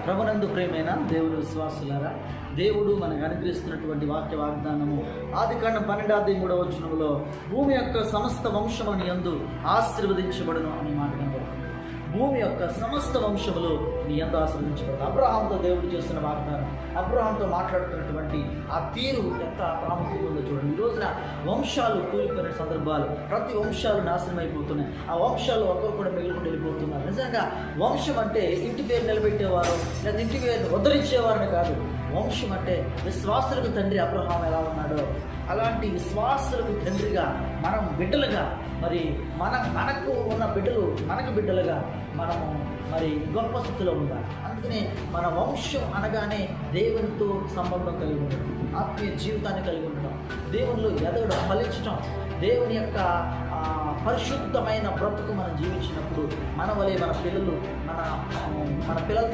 ప్రభునందు ప్రేమైన దేవుని విశ్వాసులారా, దేవుడు మనకు అనుగ్రహిస్తున్నటువంటి వాక్య వాగ్దానము ఆదికాండం 12:3 భూమి యొక్క సమస్త వంశముని యందు ఆశీర్వదించబడును అనే మాట కనబడుతుంది. భూమి యొక్క సమస్త వంశములు నీ యందు ఆశీర్వదించబడదు. అబ్రహాంతో దేవుడు చేస్తున్న వాగ్దానం, అబ్రహాంతో మాట్లాడుతున్నటువంటి ఆ తీరు ఎంత ప్రాముఖ్యత ఉందో చూడండి. ఈ రోజున వంశాలు కూలిపోయిన సందర్భాలు, ప్రతి వంశాలు నాశనం అయిపోతున్నాయి. ఆ వంశాలు ఒకరు కూడా మిగిలిపోయి వెళ్ళిపోతున్నారు. నిజంగా వంశం అంటే ఇంటి పేరు నిలబెట్టేవారు లేదా ఇంటి పేరు ఉద్ధరించేవారని కాదు. వంశం అంటే విశ్వాసులకు తండ్రి అబ్రహాం ఎలా ఉన్నాడో అలాంటి విశ్వాసులకు తండ్రిగా మనం బిడ్డలుగా, మరి మనకు ఉన్న బిడ్డలు మనకు బిడ్డలుగా మనము మరి గొప్ప స్థితిలో ఉండాలి. అందుకనే మన వంశం అనగానే దేవునితో సంబంధం కలిగి ఉండడం, ఆత్మీయ జీవితాన్ని కలిగి ఉండడం, దేవునిలో ఎదగడం, ఫలించడం, దేవుని యొక్క పరిశుద్ధమైన బ్రతుకు మనం జీవించినప్పుడు మన వలె మన పిల్లలు మన పిల్లలతో